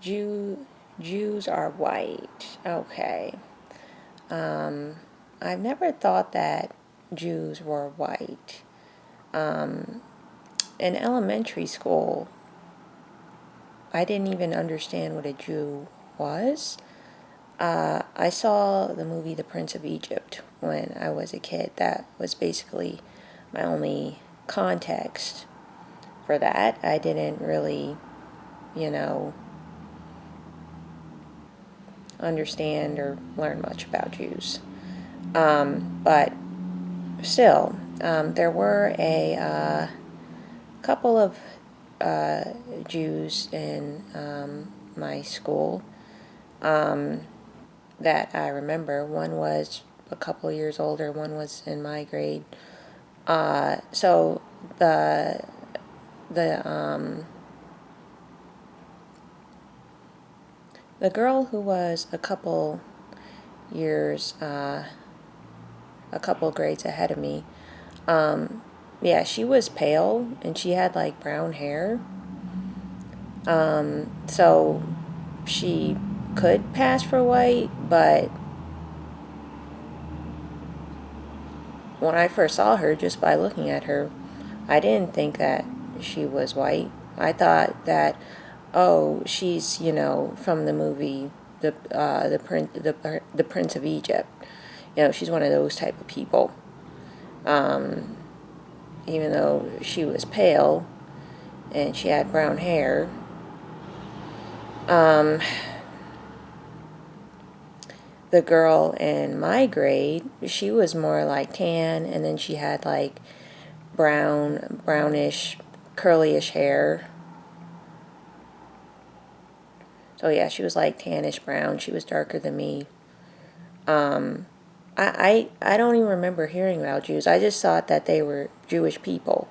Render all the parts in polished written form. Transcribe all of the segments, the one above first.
Jew Jews are white. Okay. Um, I've never thought that Jews were white. Um, in elementary school, I didn't even understand what a Jew was. I saw the movie The Prince of Egypt when I was a kid. That was basically my only context for that. I didn't really, you know, understand or learn much about Jews. But still, there were a couple of Jews in my school that I remember. One was a couple of years older, one was in my grade. So the the girl who was years, a couple grades ahead of me, yeah, she was pale and she had like brown hair. So she could pass for white, but when I first saw her, just by looking at her, I didn't think that she was white. I thought that, oh, she's, from the movie the Prince of Egypt. She's one of those type of people. Even though she was pale and she had brown hair. The girl in my grade, she was more like tan, and then she had like brownish, curlyish hair. So yeah, she was like tannish brown. She was darker than me. I don't even remember hearing about Jews. I just thought that they were Jewish people.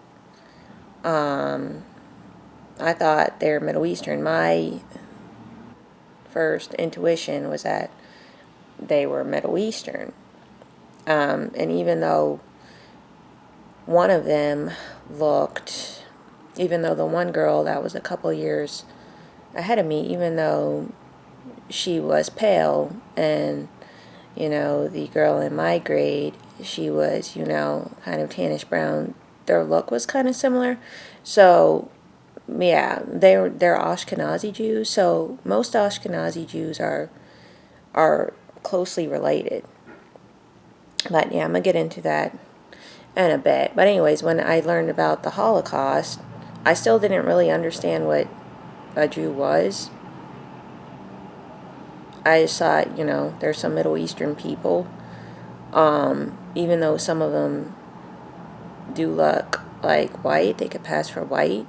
I thought they were Middle Eastern. My first intuition was that they were Middle Eastern. And even though one of them looked, even though the one girl that was a couple years ahead of me, even though she was pale, and the girl in my grade, she was kind of tannish brown, their look was kind of similar. So yeah, they're Ashkenazi Jews. So most Ashkenazi Jews are closely related. But yeah, I'm gonna get into that in a bit. But anyways, when I learned about the Holocaust, I still didn't really understand what a Jew was. I just thought, there's some Middle Eastern people. Even though some of them do look like white, they could pass for white.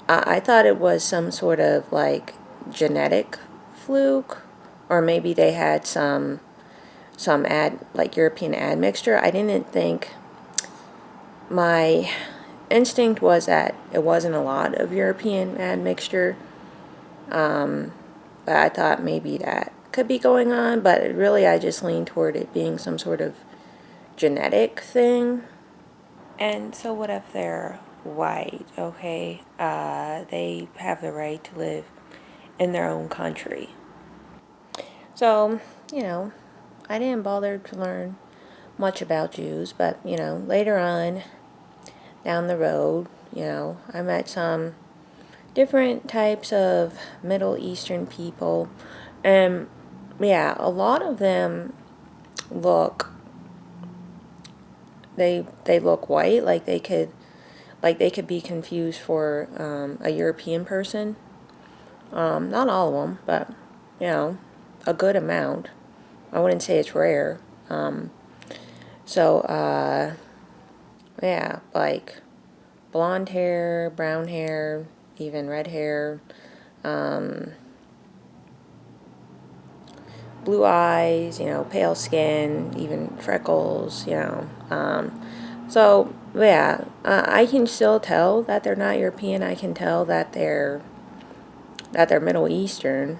I thought it was some sort of like genetic fluke, or maybe they had some European admixture. I didn't think, my instinct was that it wasn't a lot of European admixture. But I thought maybe that could be going on, but really I just leaned toward it being some sort of genetic thing. And so what if they're white? Okay, they have the right to live in their own country. So, I didn't bother to learn much about Jews, but, later on down the road, I met some different types of Middle Eastern people. And yeah, a lot of them look they look white, like they could be confused for a European person. Not all of them, but a good amount. I wouldn't say it's rare. So yeah, like blonde hair, brown hair, even red hair, blue eyes, pale skin, even freckles, So yeah, I can still tell that they're not European. I can tell that they're Middle Eastern.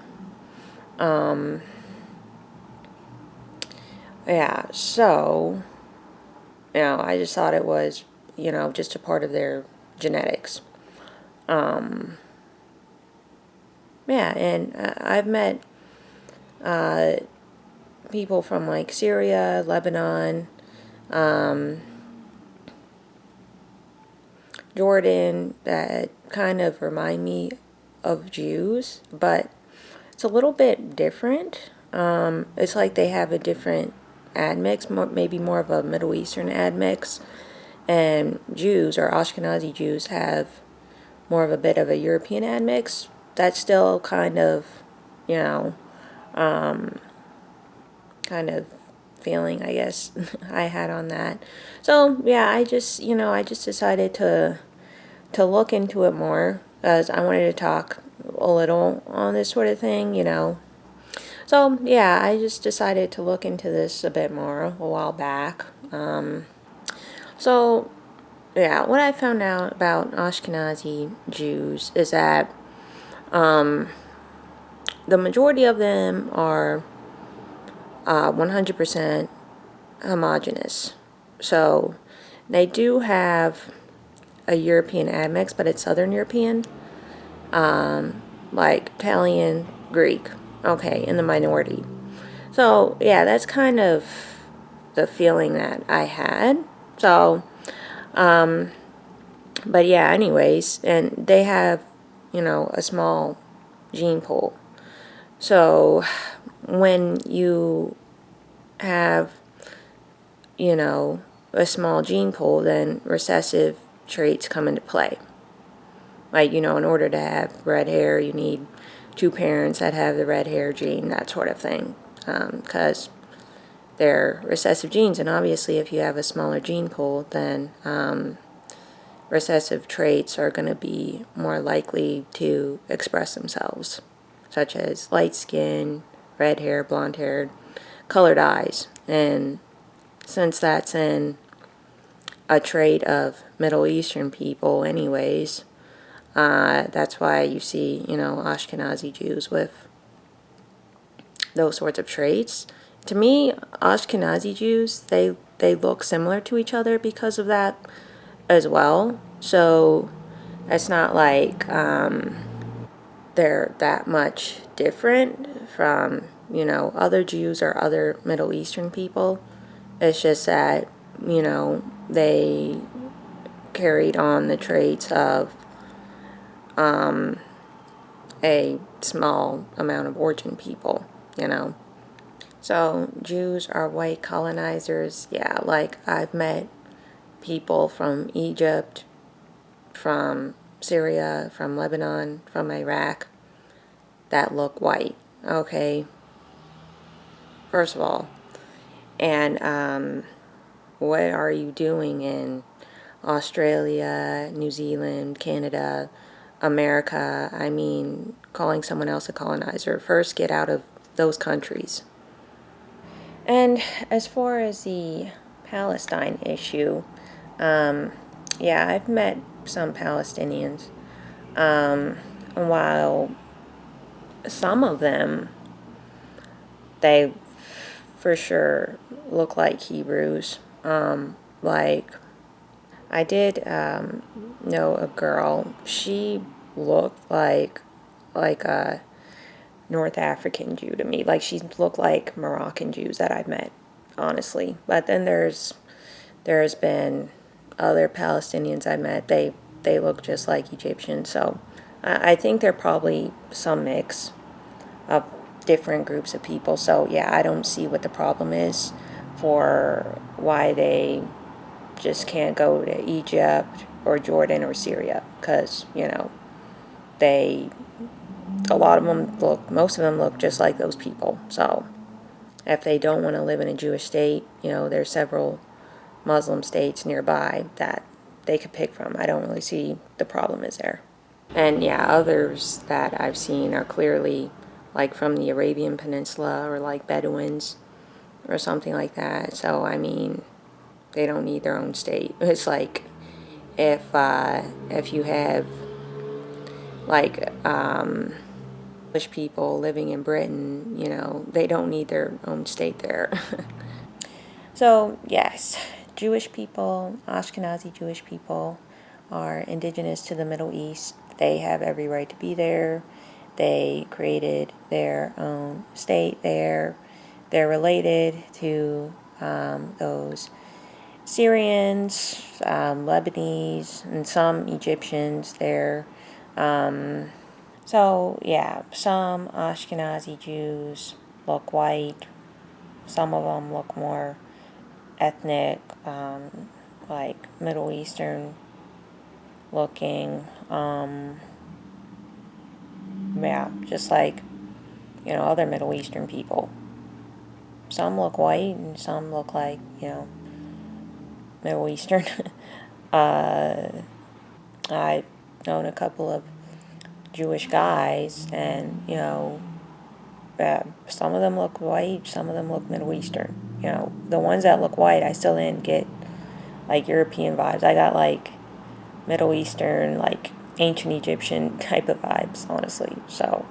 Yeah, so I just thought it was just a part of their genetics. Yeah, and I've met uh, people from like Syria, Lebanon, um, Jordan that kind of remind me of Jews, but it's a little bit different. It's like they have a different admix, maybe more of a Middle Eastern admix, and Jews or Ashkenazi Jews have more of a bit of a European admix. That's still kind of, you know, kind of feeling, I guess, I had on that. So yeah, I just decided to look into it more because I wanted to talk a little on this sort of thing. So yeah, I just decided to look into this a bit more a while back. So yeah, what I found out about Ashkenazi Jews is that the majority of them are 100% homogenous. So they do have a European admix, but it's Southern European, like Italian, Greek, okay, in the minority. So yeah, that's kind of the feeling that I had. So, but yeah, anyways, and they have, a small gene pool. So when you have, a small gene pool, then recessive traits come into play. Like, in order to have red hair, you need two parents that have the red hair gene, that sort of thing. Because they're recessive genes, and obviously, if you have a smaller gene pool, then recessive traits are going to be more likely to express themselves, such as light skin, red hair, blonde hair, colored eyes. And since that's in a trait of Middle Eastern people, anyways, that's why you see, Ashkenazi Jews with those sorts of traits. To me, Ashkenazi Jews, they look similar to each other because of that as well. So it's not like they're that much different from, other Jews or other Middle Eastern people. It's just that, they carried on the traits of a small amount of origin people. So Jews are white colonizers. Yeah, like I've met people from Egypt, from Syria, from Lebanon, from Iraq that look white. Okay, first of all. And what are you doing in Australia, New Zealand, Canada, America? I mean, calling someone else a colonizer. First, get out of those countries. And as far as the Palestine issue, yeah, I've met some Palestinians. While some of them, they for sure look like Hebrews. Like, I did know a girl. She looked like a North African Jew to me. Like, she looked like Moroccan Jews that I've met, honestly. But then there's been other Palestinians I met. They look just like Egyptians. So I think they're probably some mix of different groups of people. So yeah, I don't see what the problem is for why they just can't go to Egypt or Jordan or Syria, because they a lot of them most of them look just like those people. So if they don't want to live in a Jewish state, there's several Muslim states nearby that they could pick from. I don't really see the problem is there. And yeah, others that I've seen are clearly like from the Arabian Peninsula or like Bedouins or something like that. So I mean, they don't need their own state. It's like if you have like English people living in Britain, they don't need their own state there. So yes, Jewish people, Ashkenazi Jewish people, are indigenous to the Middle East. They have every right to be there. They created their own state there. They're related to those Syrians, Lebanese, and some Egyptians there. So, yeah, some Ashkenazi Jews look white. Some of them look more ethnic, like Middle Eastern looking. Yeah, just like, other Middle Eastern people. Some look white and some look like, Middle Eastern. I've known a couple of Jewish guys, and, some of them look white, some of them look Middle Eastern. The ones that look white, I still didn't get, like, European vibes. I got, like, Middle Eastern, like, ancient Egyptian type of vibes, honestly. So,